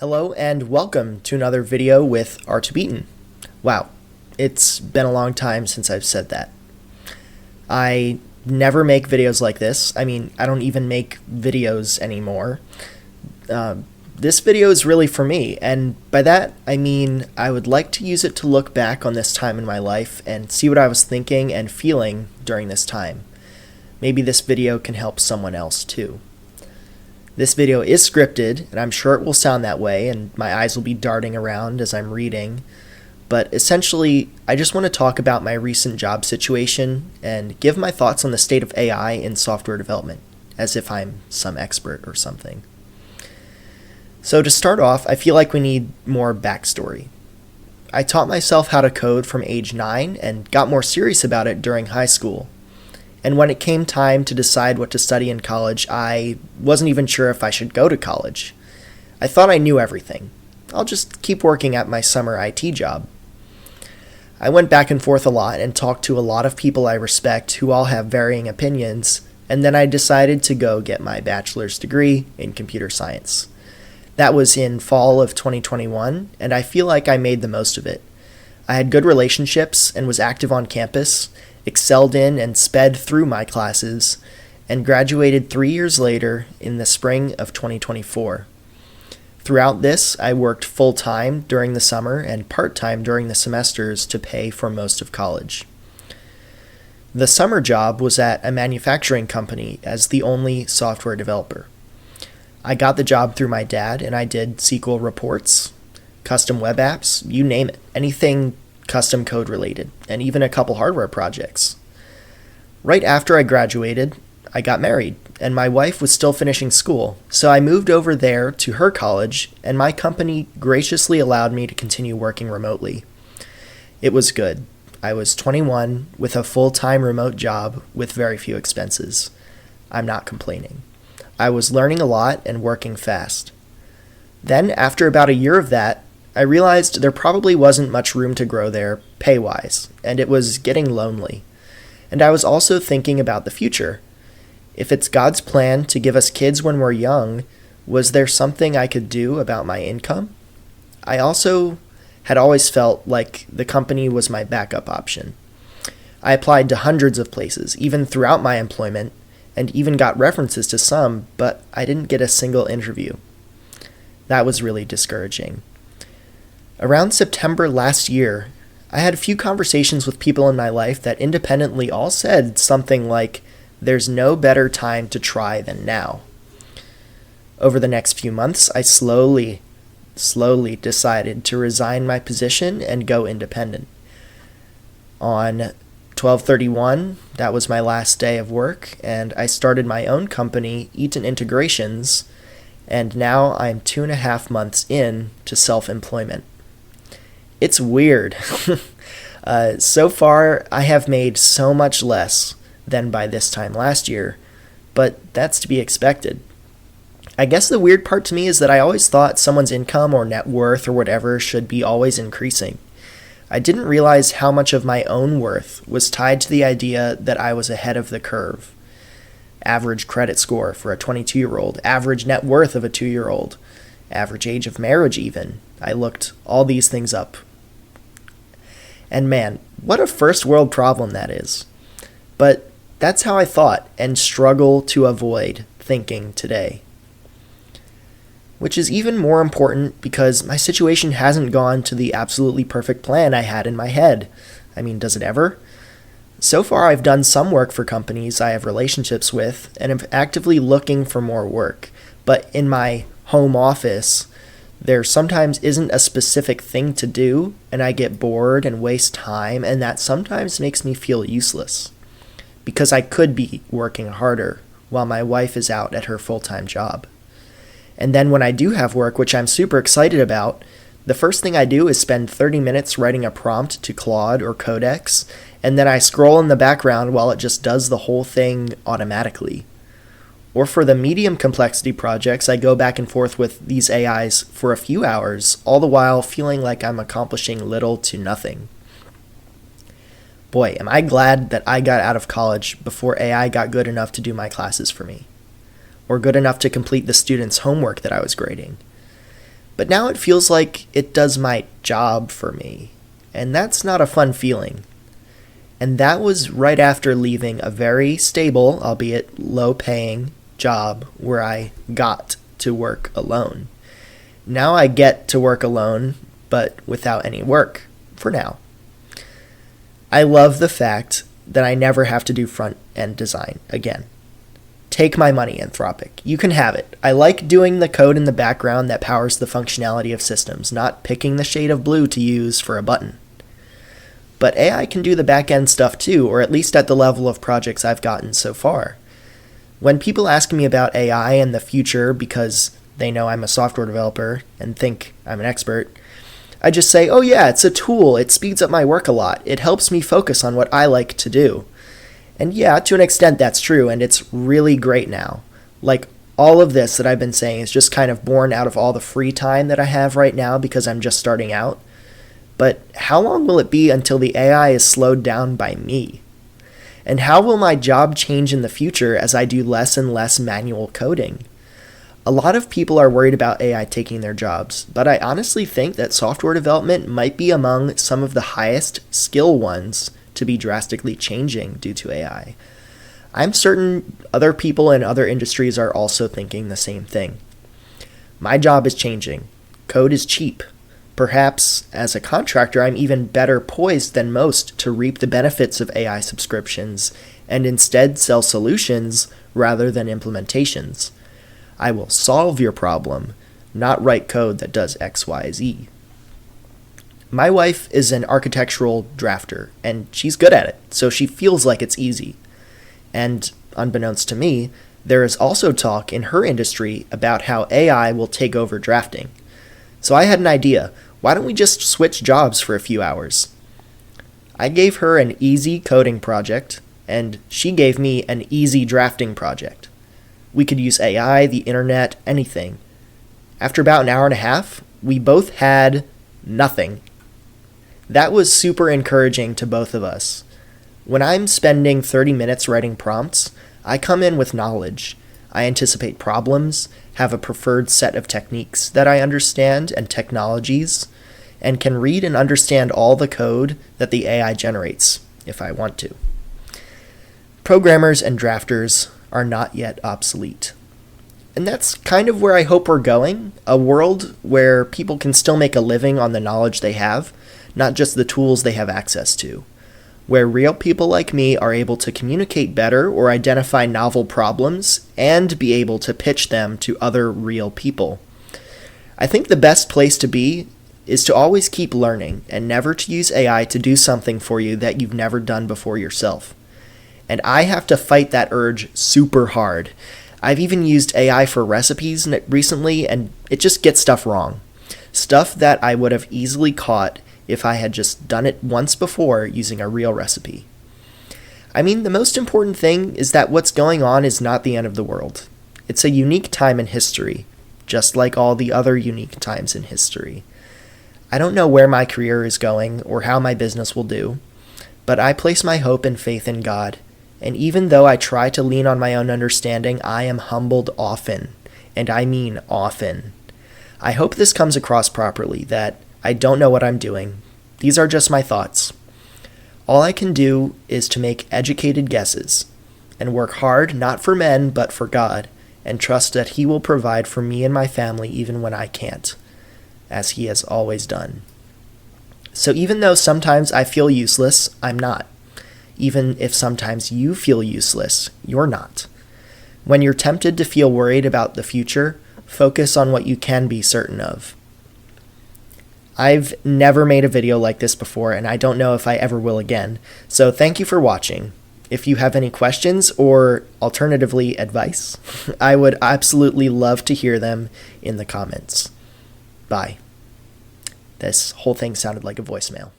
Hello and welcome to another video with R2Beaten. Wow, it's been a long time since I've said that. I never make videos like this. I don't even make videos anymore. This video is really for me, and by that I mean I would like to use it to look back on this time in my life and see what I was thinking and feeling during this time. Maybe this video can help someone else too. This video is scripted, and I'm sure it will sound that way, and my eyes will be darting around as I'm reading. But essentially, I just want to talk about my recent job situation and give my thoughts on the state of AI in software development, as if I'm some expert or something. So to start off, I feel like we need more backstory. I taught myself how to code from age 9 and got more serious about it during high school. And when it came time to decide what to study in college, I wasn't even sure if I should go to college. I thought I knew everything. I'll just keep working at my summer IT job. I went back and forth a lot and talked to a lot of people I respect who all have varying opinions, and then I decided to go get my bachelor's degree in computer science. That was in fall of 2021, and I feel like I made the most of it. I had good relationships and was active on campus, excelled in and sped through my classes, and graduated 3 years later in the spring of 2024. Throughout this, I worked full-time during the summer and part-time during the semesters to pay for most of college. The summer job was at a manufacturing company as the only software developer. I got the job through my dad, and I did SQL reports, custom web apps, you name it, anything custom code related, and even a couple hardware projects. Right after I graduated, I got married, and my wife was still finishing school, so I moved over there to her college, and my company graciously allowed me to continue working remotely. It was good. I was 21 with a full-time remote job with very few expenses. I'm not complaining. I was learning a lot and working fast. Then, after about a year of that, I realized there probably wasn't much room to grow there, pay-wise, and it was getting lonely. And I was also thinking about the future. If it's God's plan to give us kids when we're young, was there something I could do about my income? I also had always felt like the company was my backup option. I applied to hundreds of places, even throughout my employment, and even got references to some, but I didn't get a single interview. That was really discouraging. Around September last year, I had a few conversations with people in my life that independently all said something like, "There's no better time to try than now." Over the next few months, I slowly decided to resign my position and go independent. On 12/31, that was my last day of work, and I started my own company, Eaton Integrations, and now I'm 2.5 months in to self-employment. It's weird. So far, I have made so much less than by this time last year, but that's to be expected. I guess the weird part to me is that I always thought someone's income or net worth or whatever should be always increasing. I didn't realize how much of my own worth was tied to the idea that I was ahead of the curve. Average credit score for a 22-year-old, average net worth of a 2-year-old, average age of marriage even. I looked all these things up. And man, what a first world problem that is. But that's how I thought and struggle to avoid thinking today. Which is even more important because my situation hasn't gone to the absolutely perfect plan I had in my head. Does it ever? So far, I've done some work for companies I have relationships with and am actively looking for more work. But in my home office, there sometimes isn't a specific thing to do, and I get bored and waste time, and that sometimes makes me feel useless. Because I could be working harder while my wife is out at her full-time job. And then when I do have work, which I'm super excited about, the first thing I do is spend 30 minutes writing a prompt to Claude or Codex, and then I scroll in the background while it just does the whole thing automatically. Or for the medium complexity projects, I go back and forth with these AIs for a few hours, all the while feeling like I'm accomplishing little to nothing. Boy, am I glad that I got out of college before AI got good enough to do my classes for me, or good enough to complete the students' homework that I was grading. But now it feels like it does my job for me, and that's not a fun feeling. And that was right after leaving a very stable, albeit low-paying, job where I got to work alone. Now I get to work alone, but without any work, for now. I love the fact that I never have to do front-end design again. Take my money, Anthropic. You can have it. I like doing the code in the background that powers the functionality of systems, not picking the shade of blue to use for a button. But AI can do the back-end stuff too, or at least at the level of projects I've gotten so far. When people ask me about AI and the future because they know I'm a software developer and think I'm an expert, I just say, oh yeah, it's a tool. It speeds up my work a lot. It helps me focus on what I like to do. And yeah, to an extent that's true, and it's really great now. Like, all of this that I've been saying is just kind of born out of all the free time that I have right now because I'm just starting out. But how long will it be until the AI is slowed down by me? And how will my job change in the future as I do less and less manual coding? A lot of people are worried about AI taking their jobs, but I honestly think that software development might be among some of the highest skill ones to be drastically changing due to AI. I'm certain other people in other industries are also thinking the same thing. My job is changing. Code is cheap. Perhaps, as a contractor, I'm even better poised than most to reap the benefits of AI subscriptions and instead sell solutions rather than implementations. I will solve your problem, not write code that does X, Y, Z. My wife is an architectural drafter, and she's good at it, so she feels like it's easy. And, unbeknownst to me, there is also talk in her industry about how AI will take over drafting. So I had an idea. Why don't we just switch jobs for a few hours? I gave her an easy coding project, and she gave me an easy drafting project. We could use AI, the internet, anything. After about an hour and a half, we both had nothing. That was super encouraging to both of us. When I'm spending 30 minutes writing prompts, I come in with knowledge. I anticipate problems, have a preferred set of techniques that I understand and technologies, and can read and understand all the code that the AI generates, if I want to. Programmers and drafters are not yet obsolete. And that's kind of where I hope we're going, a world where people can still make a living on the knowledge they have, not just the tools they have access to, where real people like me are able to communicate better or identify novel problems and be able to pitch them to other real people. I think the best place to be is to always keep learning and never to use AI to do something for you that you've never done before yourself. And I have to fight that urge super hard. I've even used AI for recipes recently, and it just gets stuff wrong. Stuff that I would have easily caught if I had just done it once before using a real recipe. I mean, the most important thing is that what's going on is not the end of the world. It's a unique time in history, just like all the other unique times in history. I don't know where my career is going or how my business will do, but I place my hope and faith in God. And even though I try to lean on my own understanding, I am humbled often, and I mean often. I hope this comes across properly, that I don't know what I'm doing. These are just my thoughts. All I can do is to make educated guesses, and work hard not for men but for God, and trust that He will provide for me and my family even when I can't, as He has always done. So even though sometimes I feel useless, I'm not. Even if sometimes you feel useless, you're not. When you're tempted to feel worried about the future, focus on what you can be certain of. I've never made a video like this before, and I don't know if I ever will again, so thank you for watching. If you have any questions or alternatively advice, I would absolutely love to hear them in the comments. Bye. This whole thing sounded like a voicemail.